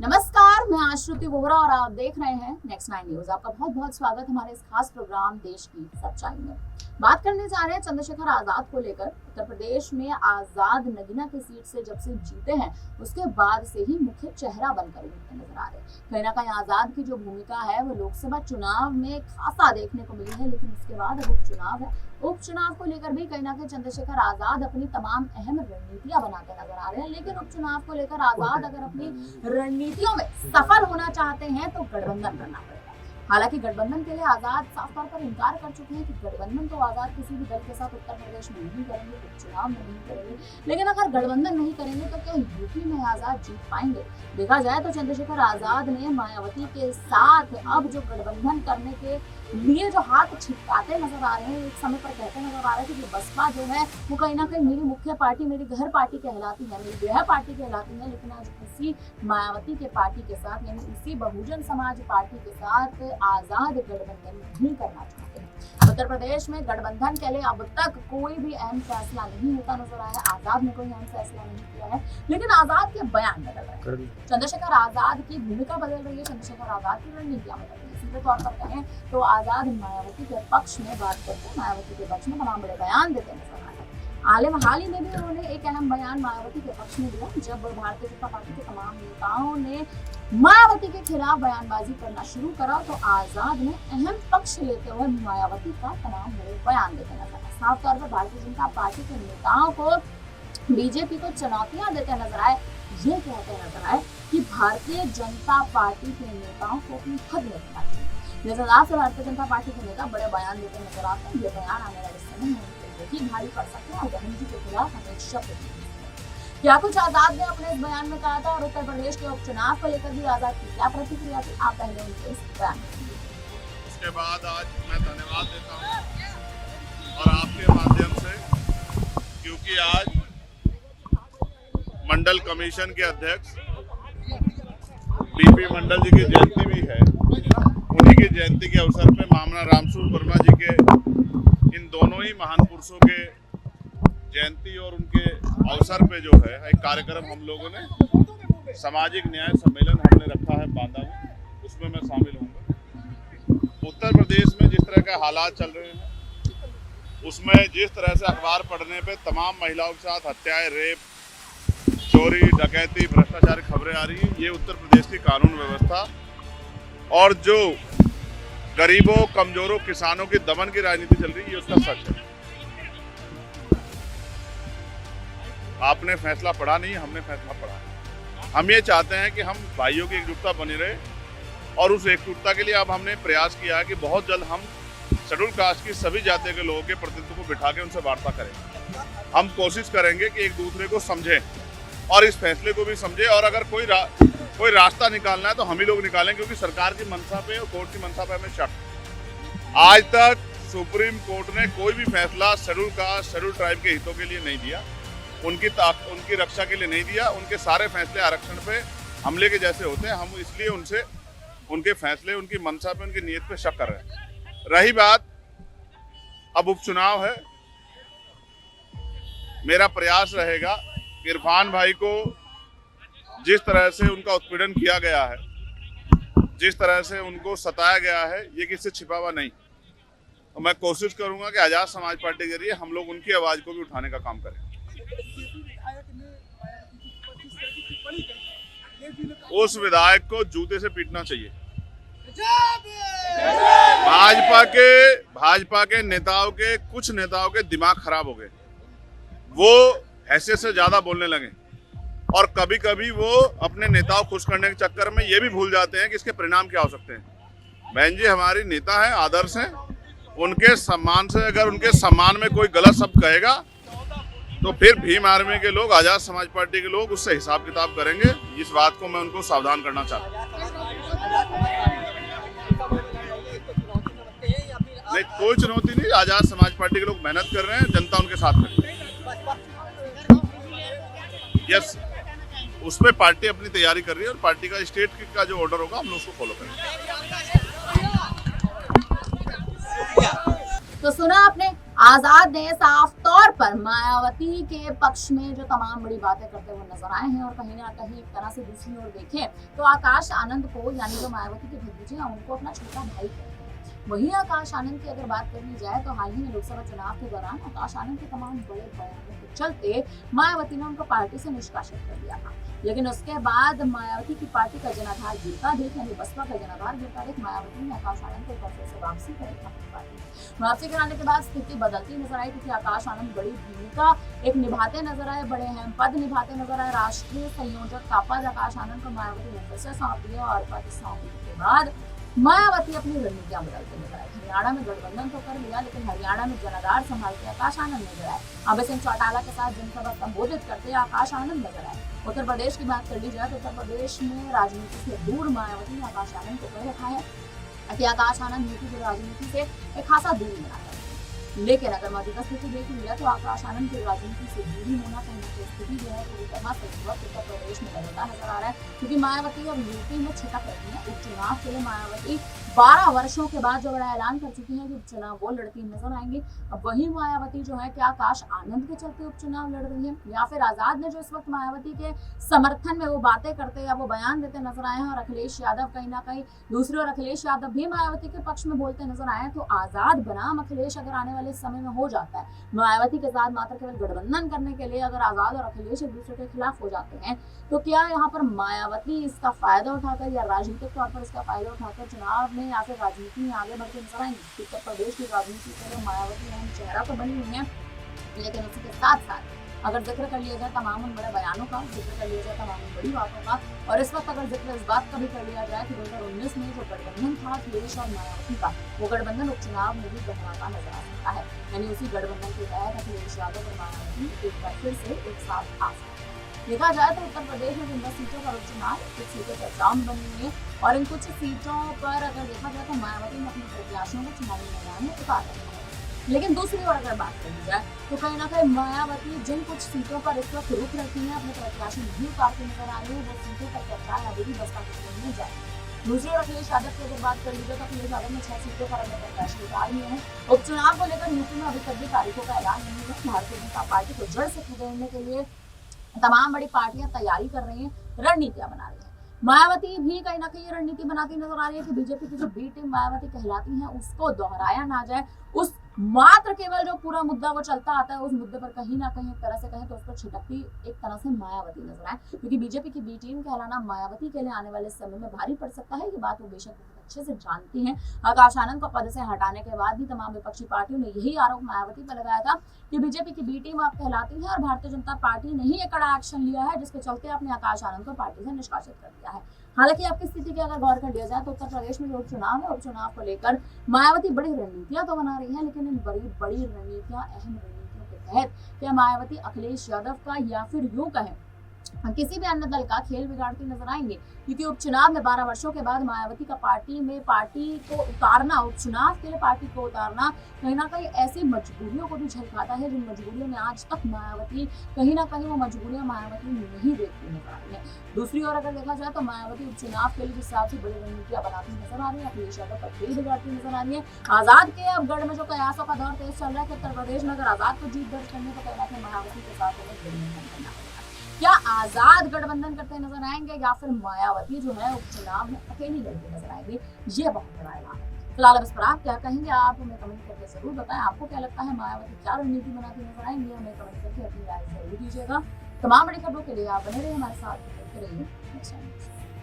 नमस्कार, मैं आश्रुति वोहरा और आप देख रहे हैं नेक्स्ट 9 न्यूज। आपका बहुत बहुत स्वागत हमारे इस खास प्रोग्राम देश की सच्चाई में। बात करने जा रहे हैं चंद्रशेखर आजाद को लेकर। उत्तर प्रदेश में आजाद नगीना की सीट से जब से जीते हैं उसके बाद से ही मुख्य चेहरा बनकर उभरते नजर आ रहे हैं। कहीं ना कहीं आजाद की जो भूमिका है वो लोकसभा चुनाव में खासा देखने को मिली है, लेकिन उसके बाद अब उपचुनाव है। उपचुनाव को लेकर भी कहीं ना कहीं चंद्रशेखर आजाद अपनी तमाम अहम रणनीतियां बनाते नजर आ रहे हैं, लेकिन उपचुनाव को लेकर आजाद अगर अपनी रणनीतियों में सफल होना चाहते हैं तो गठबंधन करना पड़ेगा। हालांकि गठबंधन के लिए आजाद साफ तौर पर इनकार कर चुके हैं कि गठबंधन तो आजाद किसी भी दल के साथ उत्तर प्रदेश में नहीं करेंगे, उपचुनाव में नहीं करेंगे। लेकिन अगर गठबंधन नहीं करेंगे तो क्या यूपी में आजाद जीत पाएंगे? देखा जाए तो चंद्रशेखर आजाद ने मायावती के साथ अब जो गठबंधन करने के लिए जो हाथ छिटकाते नजर आ रहे हैं, एक समय पर कहते नजर आ रहे थे कि बसपा जो है वो कहीं ना कहीं मेरी मुख्य पार्टी, मेरी घर पार्टी कहलाती है, मेरी गृह पार्टी कहलाती है। लेकिन आज उसी मायावती के पार्टी के साथ, यानी उसी बहुजन समाज पार्टी के साथ आजाद गठबंधन नहीं करना चाहते हैं। उत्तर प्रदेश में गठबंधन के लिए अब तक कोई भी अहम फैसला नहीं होता नजर आया। आजाद ने कोई अहम फैसला नहीं किया है, लेकिन आजाद के बयान बदल रहे हैं। चंद्रशेखर आजाद की भूमिका बदल रही है, चंद्रशेखर आजाद की रणनीतियां बदल रही है। सीधे तौर पर कहें तो आजाद मायावती के पक्ष में बात करते हैं, मायावती के पक्ष में तमाम बड़े बयान देते नजर आ रहे हैं। हाल ही में भी उन्होंने एक अहम बयान मायावती के पक्ष में दिया, जब भारतीय जनता पार्टी के तमाम नेताओं ने मायावती के खिलाफ बयानबाजी करना शुरू करा तो आजाद ने अहम पक्ष लेते हुए मायावती का तमाम बड़े बयान देते नजर आए। साफ तौर पर भारतीय जनता पार्टी के नेताओं को बीजेपी को चुनौतियां देते नजर आए। ये कहते नजर आए कि भारतीय जनता पार्टी के नेताओं को अपनी हद में रखना चाहिए। जिस हिसाब से भारतीय जनता पार्टी के नेता बड़े बयान देते नजर आते हैं, ये बयान आने वाले समय में उनके लिए भारी पड़ सकते हैं और बहन जी के खिलाफ हमें शब्द क्या कुछ आजाद ने अपने इस बयान में कहा था और उत्तर प्रदेश के उपचुनाव को लेकर भी आजाद की क्या प्रतिक्रिया थी, आप पहले उनके इस बयान में। इसके बाद आज मैं धन्यवाद देता हूँ और आपके माध्यम से, क्योंकि आज मंडल कमीशन के अध्यक्ष बीपी मंडल जी की जयंती भी है। उन्हीं की जयंती के अवसर पे मामला रामसूर वर्मा जी के, इन दोनों ही महान पुरुषों के जयंती और उनके अवसर पे जो है एक कार्यक्रम हम लोगों ने सामाजिक न्याय सम्मेलन हमने रखा है बांदा में, उसमें मैं शामिल होऊंगा। उत्तर प्रदेश में जिस तरह के हालात चल रहे हैं उसमें जिस तरह से अखबार पढ़ने पे तमाम महिलाओं के साथ हत्याएं, रेप, चोरी, डकैती, भ्रष्टाचार की खबरें आ रही हैं, ये उत्तर प्रदेश की कानून व्यवस्था और जो गरीबों, कमजोरों, किसानों की दमन की राजनीति चल रही है, ये उसका सच है। आपने फैसला पढ़ा नहीं, हमने फैसला पढ़ा। हम ये चाहते हैं कि हम भाइयों की एकजुटता बनी रहे और उस एकजुटता के लिए अब हमने प्रयास किया है कि बहुत जल्द हम शेड्यूल कास्ट की सभी जातियों के लोगों के प्रतिनिधित्व को बिठा के उनसे वार्ता करेंगे। हम कोशिश करेंगे कि एक दूसरे को समझें और इस फैसले को भी समझें, और अगर कोई रास्ता निकालना है तो हम ही लोग निकालें, क्योंकि सरकार की मंशा पे और कोर्ट की मंशा पे हमें शक। आज तक सुप्रीम कोर्ट ने कोई भी फैसला शेड्यूल कास्ट, शेड्यूल ट्राइब के हितों के लिए नहीं दिया, उनकी रक्षा के लिए नहीं दिया। उनके सारे फैसले आरक्षण पे हमले के जैसे होते हैं। हम इसलिए उनसे उनके फैसले, उनकी मंशा पे, उनकी नीयत पे शक कर रहे हैं। रही बात अब उपचुनाव है, मेरा प्रयास रहेगा इरफान भाई को जिस तरह से उनका उत्पीड़न किया गया है, जिस तरह से उनको सताया गया है, ये किसी से छिपा हुआ नहीं। तो मैं कोशिश करूंगा कि आजाद समाज पार्टी के जरिए हम लोग उनकी आवाज को भी उठाने का काम करें। उस विधायक को जूते से पीटना चाहिए। भाजपा के नेताओं के, कुछ नेताओं के दिमाग खराब हो गए, वो हैसियत से ज्यादा बोलने लगे और कभी कभी वो अपने नेताओं खुश करने के चक्कर में ये भी भूल जाते हैं कि इसके परिणाम क्या हो सकते हैं। बहन जी हमारी नेता है, आदर्श है, उनके सम्मान से अगर उनके सम्मान में कोई गलत शब्द कहेगा तो फिर भीम आर्मी के लोग, आजाद समाज पार्टी के लोग उससे हिसाब किताब करेंगे। इस बात को मैं उनको सावधान करना चाहता हूँ। नहीं, कोई चुनौती नहीं। आजाद समाज पार्टी के लोग मेहनत कर रहे हैं, जनता उनके साथ खड़ी है। यस, उसमें पार्टी अपनी तैयारी कर रही है और पार्टी का स्टेट का जो ऑर्डर होगा हम लोग उसको फॉलो करेंगे। तो सुना आपने, आजाद ने साफ तौर पर मायावती के पक्ष में जो तमाम बड़ी बातें करते हुए नजर आए हैं और कहीं ना कहीं एक तरह से दूसरी ओर देखें तो आकाश आनंद को, यानी जो मायावती के भतीजे हैं, उनको अपना छोटा भाई कहते हैं। वहीं आकाश आनंद की अगर बात कर ली जाए तो हाल ही में लोकसभा चुनाव के दौरान आकाश आनंद के तमाम बड़े बयानों के चलते मायावती ने उनको पार्टी से निष्कासित कर दिया था। लेकिन उसके बाद मायावती की पार्टी का जनाधार गिरता देख, यानी बसपा का जनाधार गिरता देख, मायावती ने आकाश आनंद को फिर से वापसी कराई अपनी पार्टी। वापसी कराने के बाद स्थिति बदलती नजर आई, क्योंकि आकाश आनंद बड़ी भूमिका एक निभाते नजर आए, बड़े अहम पद निभाते नजर आए। राष्ट्रीय संयोजक का पद आकाश आनंद को मायावती ने फिर से सौंप दिया और पद सौंपने के बाद मायावती अपनी रणनीतियां बदलते नजर आए। हरियाणा में गठबंधन तो कर लिया, लेकिन हरियाणा में जनाधार संभालते आकाश आनंद नजर आए। अभय सिंह चौटाला के साथ जनसभा संबोधित करते आकाश आनंद नजर आए। उत्तर प्रदेश की बात कर ली जाए तो उत्तर प्रदेश में राजनीति से दूर मायावती ने आकाश आनंद को कह रखा है कि आकाश आनंद यूपी की राजनीति से एक खासा दूरी बनाता है। लेकिन अगर मौजूदा स्थिति देख ली जाए तो आकाश आनंद की राजनीति से दूरी होना कहीं की स्थिति जो है पूरी तरह से इस वक्त उत्तर प्रदेश में बदलता नजर आ रहा है, क्योंकि मायावती अब यूपी में छिटक रही है। उपचुनाव के लिए मायावती 12 वर्षों के बाद जो बड़ा ऐलान कर चुकी है कि उपचुनाव वो लड़ती नजर आएंगी। अब वही मायावती जो है क्या आकाश आनंद के चलते उपचुनाव लड़ रही है, या फिर आजाद ने जो इस वक्त मायावती के समर्थन में वो बातें करते या वो बयान देते नजर आए हैं, और अखिलेश यादव कहीं ना कहीं दूसरी ओर अखिलेश यादव भी मायावती के पक्ष में बोलते नजर आए। तो आजाद बनाम अखिलेश अगर आने वाले समय में हो जाता है, मायावती के साथ मात्र केवल गठबंधन करने के लिए अगर आजाद और अखिलेश एक दूसरे के खिलाफ हो जाते हैं, तो क्या यहाँ पर मायावती इसका फायदा उठाकर या राजनीतिक तौर पर इसका फायदा उठाकर चुनाव में या फिर राजनीति में आगे बढ़ते नजर आएंगे? उत्तर प्रदेश की राजनीति के मायावती अहम चेहरा तो बनी हुई है, लेकिन उसी के साथ साथ अगर जिक्र कर लिया जाए तमाम बड़े बयानों का, जिक्र कर लिया जाए तमाम बड़ी बातों का, और इस वक्त अगर जिक्र इस बात का भी कर लिया जाए कि 2019 में जो गठबंधन था अखिलेश और मायावती का, वो गठबंधन उपचुनाव में भी गहराता नजर आ सकता है। यानी उसी गठबंधन के तहत अखिलेश यादव और मायावती एक बार फिर से एक साथ आ सकते हैं। देखा जाए तो उत्तर प्रदेश में जिन 10 सीटों पर उपचुनाव, कुछ सीटें चर्चाओं में बनी हुई है, और इन कुछ सीटों पर अगर देखा जाए तो मायावती ने अपने प्रत्याशियों को चुनावी मैदान में उतार रखा है। लेकिन दूसरी ओर अगर बात करी जाए तो कहीं ना कहीं मायावती जिन कुछ सीटों पर इस वक्त रुक रखी है, अपने प्रत्याशी नहीं उतारती नजर आ रही है, वो सीटों पर चर्चाएं अभी भी बसपा के में जाए। दूसरी ओर अखिलेश यादव की अगर बात कर लीजिए तो अखिलेश यादव ने 6 सीटों पर अपने प्रत्याशी उतार लिए हैं। उपचुनाव को लेकर यूपी में अभी तक भी तारीखों का ऐलान नहीं है। भारतीय जनता पार्टी को जड़ से खदेड़ने के लिए तमाम बड़ी पार्टियां तैयारी कर रही हैं, रणनीतियां बना रही है। मायावती भी कहीं ना कहीं रणनीति बनाती नजर आ रही है कि बीजेपी की जो बी टीम मायावती कहलाती है उसको दोहराया ना जाए, उस मात्र केवल जो पूरा मुद्दा वो चलता आता है उस मुद्दे पर कहीं ना कहीं एक तरह से कहें तो उस पर छिटकती एक तरह से मायावती नजर आए, क्योंकि बीजेपी की बी टीम कहलाना मायावती के लिए आने वाले समय में भारी पड़ सकता है। ये बात वो बेशक बहुत अच्छे से जानती हैं। आकाश आनंद को पद से हटाने के बाद भी तमाम विपक्षी पार्टियों ने यही आरोप मायावती पर लगाया था कि बीजेपी की बी टीम आप कहलाती है, और भारतीय जनता पार्टी ने ही एक कड़ा एक्शन लिया है जिसके चलते अपने आकाश आनंद को पार्टी से निष्कासित कर दिया है। हालांकि आपकी स्थिति की अगर गौर कर लिया जाए तो उत्तर प्रदेश में जो उपचुनाव है, उपचुनाव को लेकर मायावती बड़ी रणनीतियां तो बना रही है, लेकिन इन बड़ी रणनीतियां, अहम रणनीतियों के तहत क्या मायावती अखिलेश यादव का या फिर यूं कहें किसी भी अन्य दल का खेल बिगाड़ती नजर आएंगे, क्योंकि उपचुनाव में 12 वर्षों के बाद मायावती का पार्टी को उतारना, उपचुनाव के लिए पार्टी को उतारना कहीं ना कहीं ऐसी मजबूरियों को भी झलकाता है जिन मजबूरियों में आज तक मायावती कहीं ना कहीं वो मजबूरियां मायावती नहीं देखती नजर आ रही है। दूसरी ओर अगर देखा जाए तो मायावती उपचुनाव के लिए जिस हिसाब से बड़ी रणनीतियां बनाती नजर आ रही है, अखिलेश यादव का खेल बिगाड़ती नजर आ रही है। आजाद के अब गढ़ में जो कयासों का दौर तेज चल रहा है कि उत्तर प्रदेश में अगर आजाद को जीत दर्ज करने तो कहना है मायावती के साथ गठबंधन करना पड़ेगा। क्या आजाद गठबंधन करते नजर आएंगे या फिर मायावती जो है उपचुनाव में अकेली लड़ती नजर आएंगी? ये बहुत बड़ा ऐलान है। फिलहाल अब इस पर आप क्या कहेंगे, आप हमें कमेंट करके जरूर बताएं। आपको क्या लगता है मायावती क्या रणनीति बनाती नजर आएंगी? हमें कमेंट करके अपनी राय जरूर दीजिएगा। तमाम बड़ी खबरों के लिए आप बने रहिए हमारे साथ।